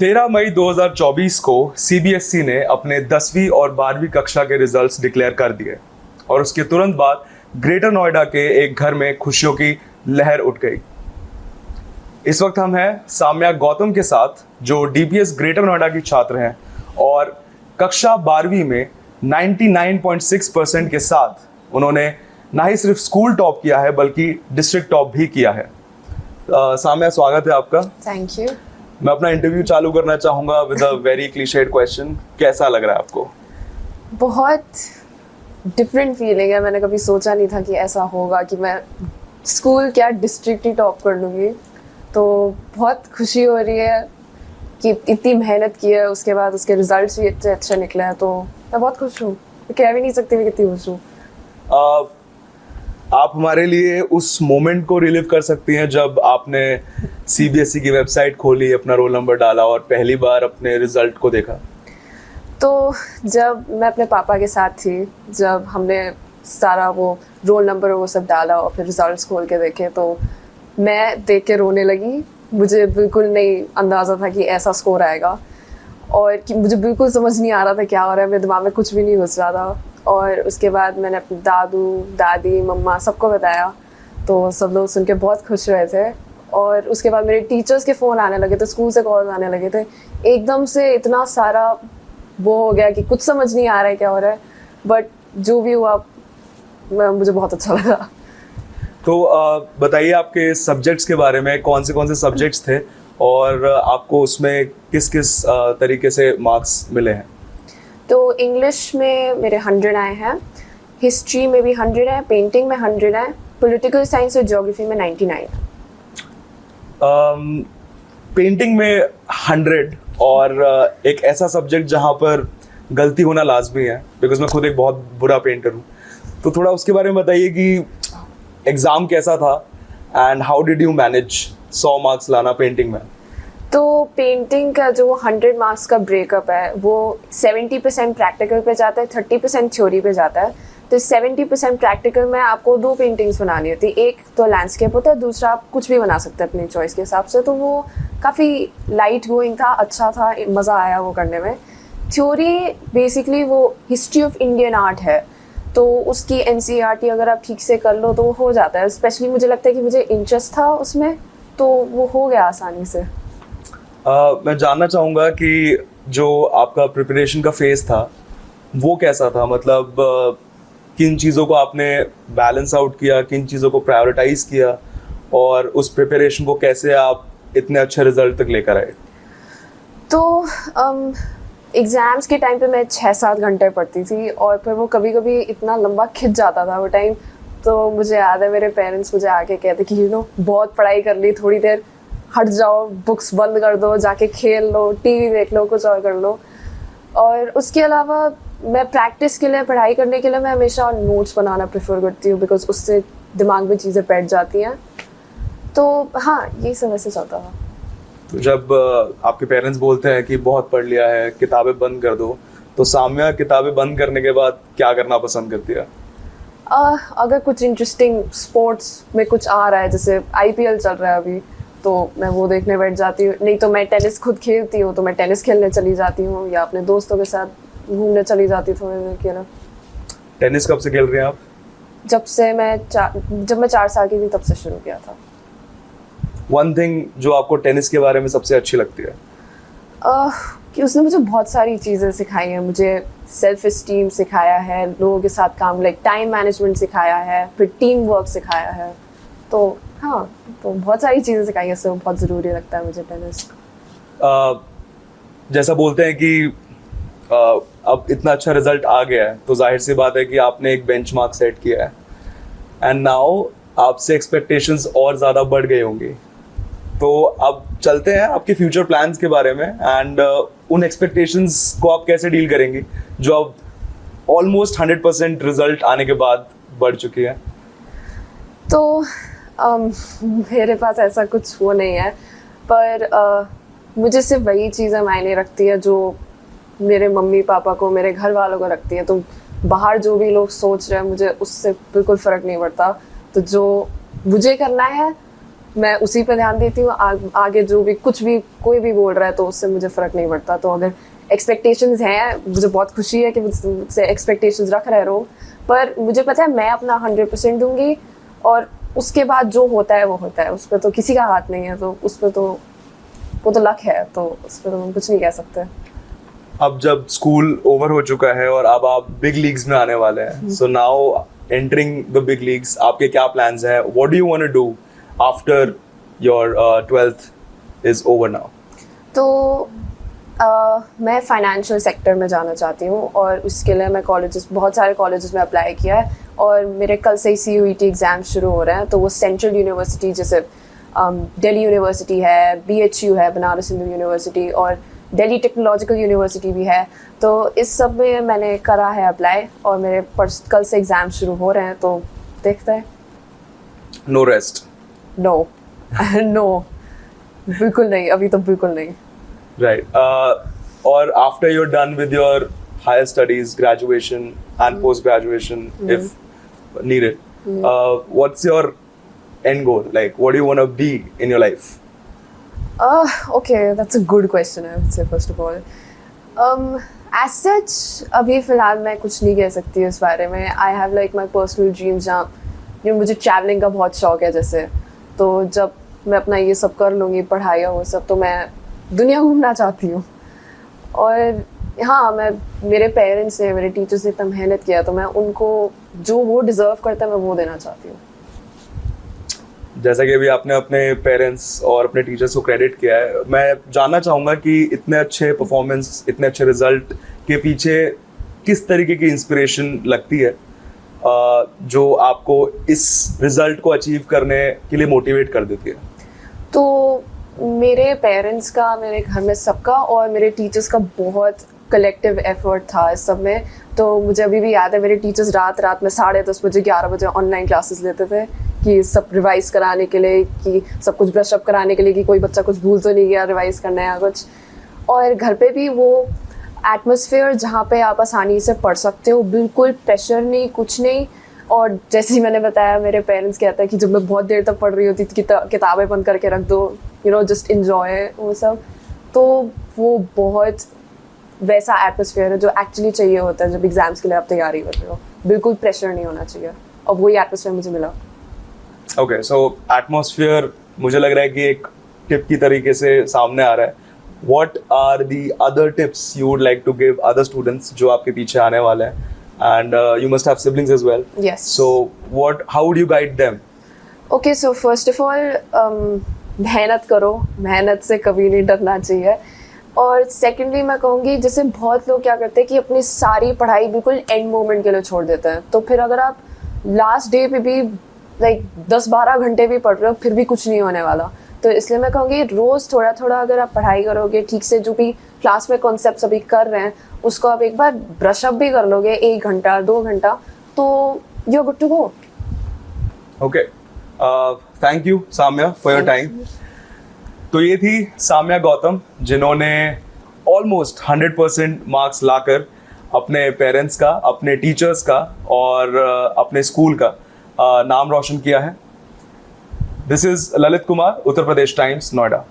13 मई 2024 को सीबीएसई ने अपने 10वीं और 12वीं कक्षा के रिजल्ट्स डिक्लेयर कर दिए और उसके तुरंत बाद ग्रेटर नोएडा के एक घर में खुशियों की लहर उठ गई। इस वक्त हम हैं साम्या गौतम के साथ, जो डीपीएस ग्रेटर नोएडा की छात्र हैं और कक्षा 12वीं में 99.6% के साथ उन्होंने ना ही सिर्फ स्कूल टॉप किया है बल्कि डिस्ट्रिक्ट टॉप भी किया है। साम्या, स्वागत है आपका। Thank you. मैं अपना इंटरव्यू चालू करना चाहूँगा with a very clichéd question. कैसा लग रहा है आपको? बहुत डिफरेंट फीलिंग है। मैंने कभी सोचा नहीं था कि ऐसा होगा कि मैं स्कूल क्या डिस्ट्रिक्ट ही टॉप कर लूँगी। तो बहुत खुशी हो रही है कि इतनी मेहनत की है, उसके बाद उसके रिजल्ट्स भी इतने अच्छे निकले हैं। तो मैं बहुत खुश हूँ, कह भी नहीं सकती मैं कितनी खुश हूँ। आप हमारे लिए उस मोमेंट को रिलीव कर सकती हैं जब आपने सीबीएसई की वेबसाइट खोली, अपना रोल नंबर डाला और पहली बार अपने रिजल्ट को देखा? तो जब मैं अपने पापा के साथ थी, जब हमने सारा वो रोल नंबर वो सब डाला और फिर रिजल्ट्स खोल के देखे, तो मैं देख के रोने लगी। मुझे बिल्कुल नहीं अंदाज़ा था कि ऐसा स्कोर आएगा और कि मुझे बिल्कुल समझ नहीं आ रहा था क्या हो रहा है। मेरे दिमाग में कुछ भी नहीं घुस रहा था। और उसके बाद मैंने अपने दादू दादी मम्मा सबको बताया, तो सब लोग सुन के बहुत खुश हुए थे। और उसके बाद मेरे टीचर्स के फ़ोन आने लगे थे, स्कूल से कॉल आने लगे थे। एकदम से इतना सारा वो हो गया कि कुछ समझ नहीं आ रहा है क्या हो रहा है, बट जो भी हुआ मुझे बहुत अच्छा लगा। तो बताइए आपके सब्जेक्ट्स के बारे में। कौन से सब्जेक्ट्स थे और आपको उसमें किस किस तरीके से मार्क्स मिले हैं? तो इंग्लिश में मेरे 100 आए हैं, हिस्ट्री में भी 100 है, पेंटिंग में 100 है, पॉलिटिकल साइंस और ज्योग्राफी में 99 है। पेंटिंग में 100 और एक ऐसा सब्जेक्ट जहाँ पर गलती होना लाजमी है, बिकॉज मैं खुद एक बहुत बुरा पेंटर हूँ। तो थोड़ा उसके बारे में बताइए कि एग्ज़ाम कैसा था and how did you manage 100 marks लाना पेंटिंग में? तो पेंटिंग का जो 100 मार्क्स का ब्रेकअप है वो 70% प्रैक्टिकल पे जाता है, 30% थ्योरी पे जाता है। तो 70% प्रैक्टिकल में आपको 2 पेंटिंग्स बनानी होती है। एक तो लैंडस्केप होता है, दूसरा आप कुछ भी बना सकते हैं अपनी चॉइस के हिसाब से। तो वो काफ़ी लाइट गोइंग था, अच्छा था, मज़ा आया वो करने में। थ्योरी बेसिकली वो हिस्ट्री ऑफ इंडियन आर्ट है, तो उसकी एनसीईआरटी अगर आप ठीक से कर लो तो हो जाता है। स्पेशली मुझे लगता है कि मुझे इंटरेस्ट था उसमें, तो वो हो गया आसानी से। मैं जानना चाहूँगा कि जो आपका प्रिपरेशन का फेज़ था वो कैसा था? मतलब किन चीज़ों को आपने बैलेंस आउट किया, किन चीज़ों को प्रायोरिटाइज़ किया और उस प्रिपरेशन को कैसे आप इतने अच्छे रिजल्ट तक लेकर आए? तो एग्ज़ाम्स के टाइम पे मैं 6-7 घंटे पढ़ती थी और फिर वो कभी कभी इतना लंबा खिंच जाता था वो टाइम। तो मुझे याद है मेरे पेरेंट्स मुझे आके कहते कि बहुत पढ़ाई कर ली, थोड़ी देर हट जाओ, बुक्स बंद कर दो, जाके खेल लो, टीवी देख लो, कुछ और कर लो। और उसके अलावा मैं प्रैक्टिस के लिए, पढ़ाई करने के लिए मैं हमेशा नोट्स बनाना प्रेफर करती हूँ, बिकॉज उससे दिमाग में चीज़ें बैठ जाती हैं। तो हाँ, यही सब ऐसे चलता था। तो जब आपके पेरेंट्स बोलते हैं कि बहुत पढ़ लिया है, किताबें बंद कर दो, तो साम्या किताबें बंद करने के बाद क्या करना पसंद करती है? अगर कुछ इंटरेस्टिंग स्पोर्ट्स में कुछ आ रहा है, जैसे IPL चल रहा है अभी, तो मैं वो देखने बैठ जाती हूँ। नहीं तो मैं टेनिस खुद खेलती हूँ, तो मैं टेनिस खेलने चली जाती हूँ या अपने दोस्तों के साथ घूमने चली जाती थोड़ी देर के लिए। टेनिस कब से खेल रहे हैं आप? जब मैं 4 साल की थी तब से शुरू किया था। वन थिंग जो आपको टेनिस के बारे में सबसे अच्छी लगती है? कि उसने मुझे बहुत सारी चीज़ें सिखाई हैं। मुझे सेल्फ इस्टीम सिखाया है, लोगों के साथ काम, लाइक टाइम मैनेजमेंट सिखाया है, फिर टीम वर्क सिखाया है। तो हाँ, तो बहुत सारी चीज़ें सिखाई हैं, इससे बहुत ज़रूरी लगता है मुझे टेनिस। जैसा बोलते हैं कि अब इतना अच्छा रिजल्ट आ गया है तो जाहिर सी बात है कि आपने एक बेंचमार्क सेट किया है एंड नाउ आपसे एक्सपेक्टेशंस और ज़्यादा बढ़ गई होंगी। तो अब चलते हैं आपके फ्यूचर प्लान्स के बारे में एंड उन एक्सपेक्टेशंस को आप कैसे डील करेंगी जो अब ऑलमोस्ट 100% रिजल्ट आने के बाद बढ़ चुकी है? तो मेरे पास ऐसा कुछ वो नहीं है, पर मुझे सिर्फ वही चीज़ें मायने रखती है जो मेरे मम्मी पापा को, मेरे घर वालों को रखती है। तो बाहर जो भी लोग सोच रहे हैं मुझे उससे बिल्कुल फ़र्क नहीं पड़ता। तो जो मुझे करना है मैं उसी पे ध्यान देती हूँ। आगे जो भी कुछ भी कोई भी बोल रहा है तो उससे मुझे फ़र्क नहीं पड़ता। तो अगर एक्सपेक्टेशंस हैं, मुझे बहुत खुशी है कि मुझसे एक्सपेक्टेशंस रख रहे लोग, पर मुझे पता है मैं अपना 100% दूंगी और उसके बाद जो होता है वो होता है। उस पर तो किसी का हाथ नहीं है, तो उस पर तो वो तो लक है, तो उस पर तो हम कुछ नहीं कह सकते। अब जब स्कूल ओवर हो चुका है और अब आप बिग लीग्स में आने वाले हैं, so now entering the big leagues, आपके क्या प्लान्स हैं? What do you want to do after your 12th is over now? तो मैं फाइनेंशियल सेक्टर में जाना चाहती हूँ और उसके लिए मैं बहुत सारे कॉलेजेस में अप्लाई किया है और मेरे कल से ही CUET एग्ज़ाम शुरू हो रहे हैं। तो वो सेंट्रल यूनिवर्सिटी जैसे दिल्ली यूनिवर्सिटी है, BHU है, बनारस हिंदू यूनिवर्सिटी, और दिल्ली टेक्नोलॉजिकल यूनिवर्सिटी भी है। तो इस सब में मैंने करा है अप्लाई और मेरे कल से एग्ज़ाम शुरू हो रहे हैं, तो देखते हैं। No rest? नो नो, बिल्कुल नहीं, अभी तो बिल्कुल नहीं। Right. Or after you're done with your higher studies, graduation and post-graduation, if needed, what's your end goal? Like, what do you want to be in your life? Okay, that's a good question, I would say, first of all. As such, अभी फ़िलहाल मैं कुछ नहीं कह सकती इस बारे में। I have like my personal dreams जहाँ मुझे ट्रैवलिंग का बहुत शौक है जैसे, तो जब मैं अपना ये सब कर लूँगी, पढ़ाई और वो सब, तो मैं दुनिया घूमना चाहती हूँ। और हाँ, मेरे पेरेंट्स ने, मेरे टीचर्स ने इतना मेहनत किया, तो मैं उनको जो वो डिज़र्व करता है मैं वो देना चाहती हूँ। जैसा कि अभी आपने अपने पेरेंट्स और अपने टीचर्स को क्रेडिट किया है, मैं जानना चाहूँगा कि इतने अच्छे परफॉर्मेंस, इतने अच्छे रिजल्ट के पीछे किस तरीके की इंस्पिरेशन लगती है जो आपको इस रिजल्ट को अचीव करने के लिए मोटिवेट कर देती है? तो मेरे पेरेंट्स का, मेरे घर में सबका और मेरे टीचर्स का बहुत कलेक्टिव एफर्ट था इस सब में। तो मुझे अभी भी याद है, मेरे टीचर्स रात में 10:30 बजे 11 बजे ऑनलाइन क्लासेस लेते थे कि सब रिवाइज कराने के लिए, कि सब कुछ ब्रश अप कराने के लिए, कि कोई बच्चा कुछ भूल तो नहीं गया रिवाइज करना या कुछ। और घर पे भी वो एटमॉस्फेयर जहाँ पे आप आसानी से पढ़ सकते हो, बिल्कुल प्रेशर नहीं, कुछ नहीं। और जैसे ही मैंने बताया, मेरे पेरेंट्स कहते हैं कि जब मैं बहुत देर तक पढ़ रही होती थी, किताबें बंद करके रख दो, जस्ट इन्जॉय वो सब। तो वो बहुत वैसा एटमॉस्फेयर है जो एक्चुअली चाहिए होता है जब एग्जाम्स के लिए आप तैयारी कर रहे हो। बिल्कुल प्रेशर नहीं होना चाहिए, और वही एटमॉस्फेयर मुझे मिला। ओके, सो एटमॉस्फेयर मुझे लग रहा है कि एक टिप की तरीके से सामने आ रहा है। What are the other tips you would like to give other students जो आपके पीछे आने वाले हैं? And you must have siblings as well. Yes. So how would you guide them? Okay, so first of all, मेहनत करो, मेहनत से कभी नहीं डरना चाहिए। और सेकेंडली मैं कहूँगी, जैसे बहुत लोग क्या करते हैं कि अपनी सारी पढ़ाई बिल्कुल एंड मोमेंट के लिए छोड़ देते हैं, तो फिर अगर आप लास्ट डे पे भी 10-12 घंटे भी पढ़ रहे हो, फिर भी कुछ नहीं होने वाला। तो इसलिए मैं कहूँगी रोज़ थोड़ा थोड़ा अगर आप पढ़ाई करोगे ठीक से, जो भी क्लास में कॉन्सेप्ट्स अभी कर रहे हैं उसको आप एक बार ब्रश अप भी कर लोगे 1 घंटा 2 घंटा, तो you are good to go. Okay, thank you Samya for your time. तो ये थी साम्या गौतम, जिन्होंने ऑलमोस्ट 100% मार्क्स लाकर अपने पेरेंट्स का, अपने टीचर्स का और अपने स्कूल का नाम रोशन किया है। This is Lalit Kumar, Uttar Pradesh times, Noida.